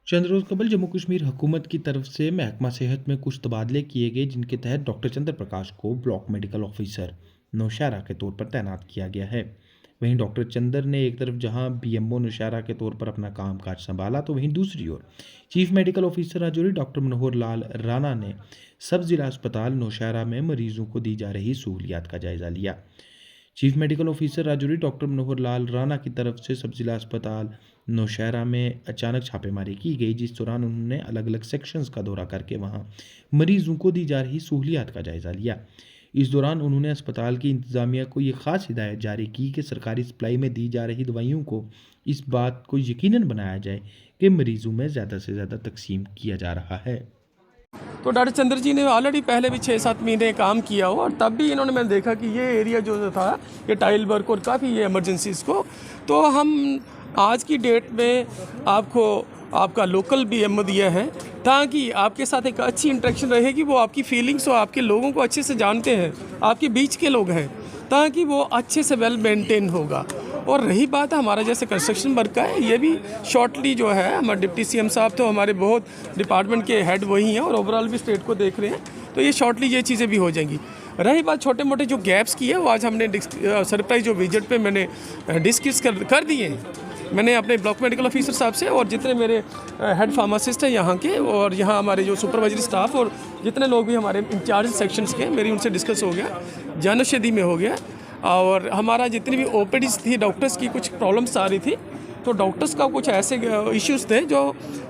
चंद रोज़ कबल जम्मू कश्मीर हुकूमत की तरफ से महकमा सेहत में कुछ तबादले किए गए, जिनके तहत डॉक्टर चंद्र प्रकाश को ब्लॉक मेडिकल ऑफिसर नौशहरा के तौर पर तैनात किया गया है। वहीं डॉक्टर चंद्र ने एक तरफ जहां बीएमओ नौशहरा के तौर पर अपना कामकाज संभाला, तो वहीं दूसरी ओर chief medical officer Rajouri doctor Manohar Lal Rana ने सब जिला अस्पताल नौशहरा में मरीजों को दी जा रही सहूलियात का जायजा लिया। Chief medical officer Rajouri doctor Manohar Lal Rana की तरफ से सब जिला अस्पताल नौशहरा में अचानक छापेमारी की गई, जिस दौरान उन्होंने अलग अलग सेक्शंस का दौरा करके वहां मरीजों को दी जा रही सहूलियात का जायजा लिया। इस दौरान उन्होंने अस्पताल की इंतजामिया को ये खास हिदायत जारी की कि सरकारी सप्लाई में दी जा रही दवाइयों को इस बात को यकीनन बनाया जाए कि मरीजों में ज़्यादा से ज़्यादा तकसीम किया जा रहा है। तो डॉक्टर चंद्र जी ने ऑलरेडी पहले भी 6-7 महीने काम किया हो, और तब भी इन्होंने, मैंने देखा कि ये एरिया जो था ये टाइल वर्क और काफ़ी ये इमरजेंसीज़ को, तो हम आज की डेट में आपको आपका लोकल बीएमओ दिया है ताकि आपके साथ एक अच्छी इंटरेक्शन रहेगी। वो आपकी फीलिंग्स और आपके लोगों को अच्छे से जानते हैं, आपके बीच के लोग हैं, ताकि वो अच्छे से वेल मेंटेन होगा। और रही बात हमारा जैसे कंस्ट्रक्शन वर्क का है, ये भी शॉर्टली जो है, हमारे डिप्टी सीएम साहब तो हमारे बहुत डिपार्टमेंट के हेड वही हैं और ओवरऑल भी स्टेट को देख रहे हैं, तो ये शॉर्टली ये चीज़ें भी हो जाएंगी। रही बात छोटे मोटे जो गैप्स की है, वो आज हमने सरप्राइज जो विजिट पे मैंने डिस्कस कर दिए हैं। मैंने अपने ब्लॉक मेडिकल ऑफिसर साहब से और जितने मेरे हेड फार्मासिस्ट हैं यहाँ के, और यहाँ हमारे जो सुपरवाइजरी स्टाफ और जितने लोग भी हमारे इंचार्ज सेक्शंस के, मेरी उनसे डिस्कस हो गया, जनौषधि में हो गया। और हमारा जितनी भी ओपीडीज थी, डॉक्टर्स की कुछ प्रॉब्लम्स आ रही थी, तो डॉक्टर्स का कुछ ऐसे इश्यूज़ थे जो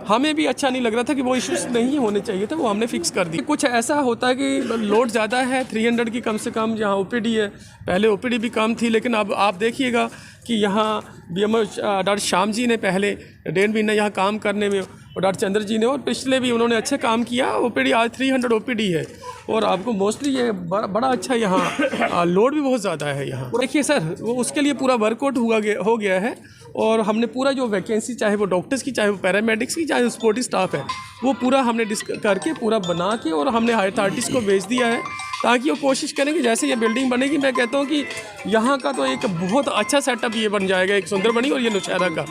हमें भी अच्छा नहीं लग रहा था कि वो इश्यूज़ नहीं होने चाहिए थे, वो हमने फिक्स कर दी। कुछ ऐसा होता है कि लोड ज़्यादा है, 300 की कम से कम यहाँ ओपीडी है, पहले ओपीडी भी कम थी, लेकिन अब आप देखिएगा कि यहाँ बीएमओ डॉक्टर श्याम जी ने पहले 1.5 महीना यहाँ काम करने में, और डॉक्टर चंद्र जी ने, और पिछले भी उन्होंने अच्छे काम किया। ओपीडी आज 300 ओपीडी है, और आपको मोस्टली ये बड़ा अच्छा यहाँ लोड भी बहुत ज़्यादा है यहाँ। देखिए सर, वो उसके लिए पूरा वर्कआउट हो गया है, और हमने पूरा जो वैकेंसी, चाहे वो डॉक्टर्स की, चाहे वो पैरामेडिक्स की, चाहे सपोर्टिव स्टाफ है, वो पूरा हमने करके पूरा बना के, और हमने हाई अथॉरिटीज़ को भेज दिया है, ताकि वो कोशिश करेंगे जैसे ये बिल्डिंग बनेगी। मैं कहता हूँ कि यहाँ का तो एक बहुत अच्छा सेटअप ये बन जाएगा, एक सुंदर बनी, और ये नौशहरा का,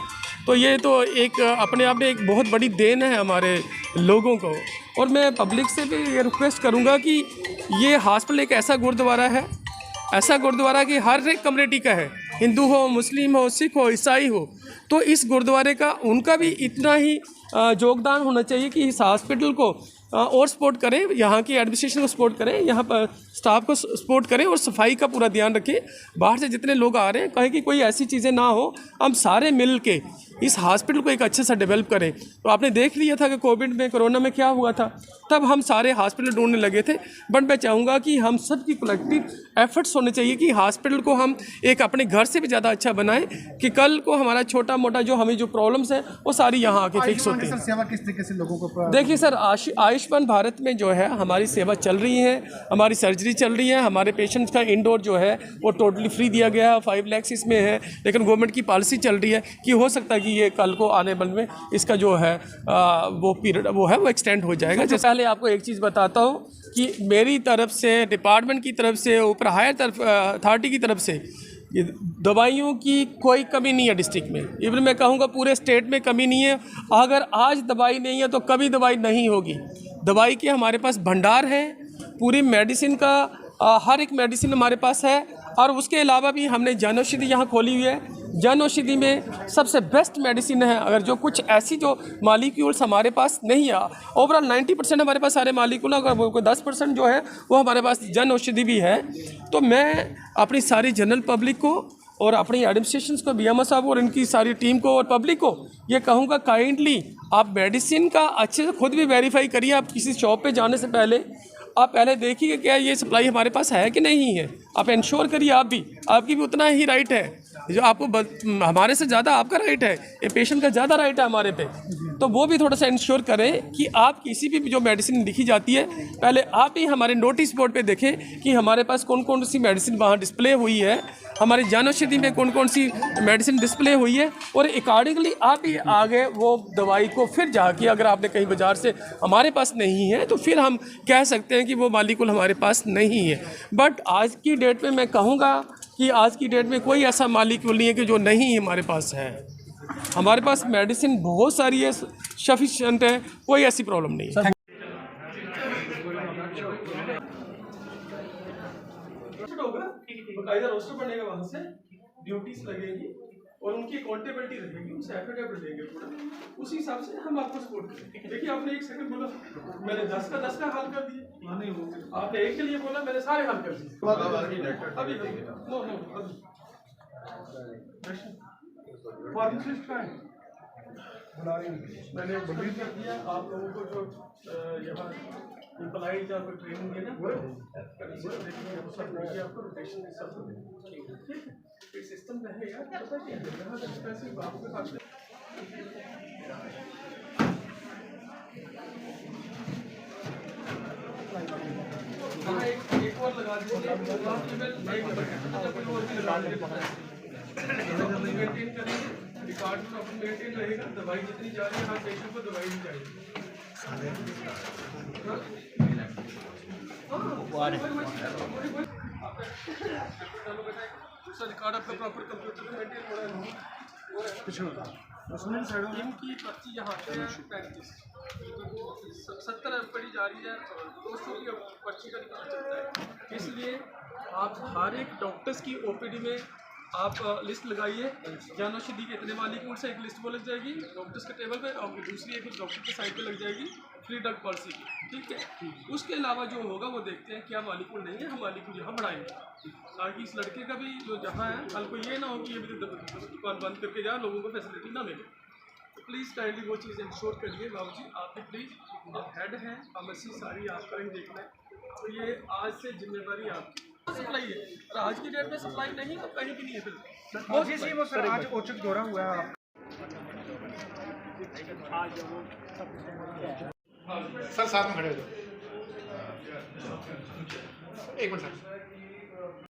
तो ये तो एक अपने आप में एक बहुत बड़ी देन है हमारे लोगों को। और मैं पब्लिक से भी ये रिक्वेस्ट करूँगा कि ये हॉस्पिटल एक ऐसा गुरुद्वारा है, ऐसा गुरुद्वारा कि हर एक कम्युनिटी का है, हिंदू हो, मुस्लिम हो, सिख हो, ईसाई हो, तो इस गुरुद्वारे का उनका भी इतना ही योगदान होना चाहिए कि इस हॉस्पिटल को और सपोर्ट करें, यहाँ की एडमिनिस्ट्रेशन को सपोर्ट करें, यहाँ पर स्टाफ को सपोर्ट करें, और सफाई का पूरा ध्यान रखें। बाहर से जितने लोग आ रहे हैं, कहें कि कोई ऐसी चीज़ें ना हो, हम सारे मिल के इस हॉस्पिटल को एक अच्छे से डेवलप करें। तो आपने देख लिया था कि कोविड में, कोरोना में क्या हुआ था, तब हम सारे हॉस्पिटल ढूंढने लगे थे। बट मैं चाहूँगा कि हम सब की कलेक्टिव एफर्ट्स होने चाहिए कि हॉस्पिटल को हम एक अपने घर से भी ज़्यादा अच्छा बनाएं, कि कल को हमारा छोटा मोटा जो हमें जो प्रॉब्लम्स है वो सारी यहाँ आके फिक्स होती है। सेवा किस तरीके से लोगों को? देखिए सर, आयुष्मान भारत में जो है हमारी सेवा चल रही है, हमारी सर्जरी चल रही है, हमारे पेशेंट्स का इंडोर जो है वो टोटली फ्री दिया गया है, 5 लाख इसमें है। लेकिन गवर्नमेंट की पॉलिसी चल रही है कि हो सकता है कि ये कल को आने वाले में इसका जो है वो पीरियड वो एक्सटेंड हो जाएगा। जैसे पहले आपको एक चीज़ बताता हूँ कि मेरी तरफ से, डिपार्टमेंट की तरफ से, ऊपर हायर अथॉरिटी की तरफ से ये दवाइयों की कोई कमी नहीं है डिस्ट्रिक्ट में। इवन मैं कहूँगा पूरे स्टेट में कमी नहीं है। अगर आज दवाई नहीं है तो कभी दवाई नहीं होगी। दवाई के हमारे पास भंडार है, पूरी मेडिसिन का हर एक मेडिसिन हमारे पास है। और उसके अलावा भी हमने जनौषधि यहाँ खोली हुई है। जनौषधि में सबसे बेस्ट मेडिसिन है। अगर जो कुछ ऐसी जो मालिक्यूल्स हमारे पास नहीं है, ओवरऑल 90% हमारे पास सारे मालिक्यूल, अगर वो 10% जो है वो हमारे पास जनौषधि भी है। तो मैं अपनी सारी जनरल पब्लिक को और अपनी एडमिनिस्ट्रेशन को, बीएमओ साहब और इनकी सारी टीम को और पब्लिक को ये कहूँगा, काइंडली आप मेडिसिन का अच्छे से खुद भी वेरीफाई करिए। आप किसी शॉप पे जाने से पहले आप पहले देखिए क्या ये सप्लाई हमारे पास है कि नहीं है। आप इंश्योर करिए, आपकी भी उतना ही राइट है जो आपको हमारे से ज़्यादा आपका राइट है, ये पेशेंट का ज़्यादा राइट है हमारे पे। तो वो भी थोड़ा सा इंश्योर करें कि आप किसी भी जो मेडिसिन लिखी जाती है, पहले आप ही हमारे नोटिस बोर्ड पे देखें कि हमारे पास कौन कौन सी मेडिसिन वहाँ डिस्प्ले हुई है, हमारी जनौषधि में कौन कौन सी मेडिसिन डिस्प्ले हुई है, और अकॉर्डिंगली आप ही आगे वो दवाई को फिर जाके, अगर आपने कहीं बाज़ार से हमारे पास नहीं है तो फिर हम कह सकते हैं कि वो मालिकुल हमारे पास नहीं है। बट आज की डेट में मैं कहूँगा कि आज की डेट में कोई ऐसा मालिक्यूल नहीं है कि जो नहीं हमारे पास है। हमारे पास मेडिसिन बहुत सारी है, सफिशिएंट है, कोई ऐसी प्रॉब्लम नहीं है। बकायदा रोस्टर बनेगा, वहाँ से ड्यूटीज लगेगी और उनकी अकाउंटेबिलिटी रहेगी, उनसे एफिडेविट देंगे पूरा, उसी हिसाब से हम आपको सपोर्ट करेंगे। देखिए आपने 1 सेकंड बोला, मैंने 10 का हल कर दिया, आपने 1 के लिए बोला, मैंने सारे हल कर दिए। अभी नो फार्मासिस्ट का है, मैंने बड़ी कर दिया आप लोगों को जो यहाँ इम्प्लाइज आपको ट्रेनिंग देना आपको रोटेशन सब ठीक है, एक सिस्टम रहेगा, पता क्या है यहाँ पैसे आपके पास एक और लगा मेंटेन करेंगे, रिकॉर्ड में अपन मेंटेन रहेगा, दवाई जितनी जा रही है हर पेशेंट को दवाई दी जाएगी। रिकॉर्ड आपका प्रॉपर कंप्यूटर में मेंटेन हो रहा है। इनकी पर्ची यहाँ पे 35 70 पड़ी जा रही है, 200 की पर्ची का रिकॉर्ड चलता है। इसलिए आप हर एक डॉक्टर्स की ओपीडी में आप लिस्ट लगाइए, जान औषधि के इतने मालिकून से एक लिस्ट वो लग जाएगी डॉक्टर्स के टेबल पे, और दूसरी एक डॉक्टर के साइड पे लग जाएगी फ्री ड्रग पॉलिसी की, ठीक है। उसके अलावा जो होगा वो देखते हैं क्या मालिकून नहीं है, हम मालिकून यहाँ बढ़ाएंगे, ताकि इस लड़के का भी जो जहाँ है कल को ये ना हो कि ये भी दुकान बंद करके जाए, लोगों को फैसिलिटी ना मिले। तो प्लीज़ काइंडली वो चीज़ इंश्योर करिए बाबू जी, आप भी प्लीज़, आप हेड हैं, फार्मेसी सारी आप करेंगे देखना है, तो ये आज से जिम्मेदारी आपकी। सप्लाई है, और आज की डेट में सप्लाई नहीं तो कहीं भी नहीं है फिर वो सर आज औचक दौरा हुआ है सर साथ में खड़े हो जाओ, एक मिनट सर।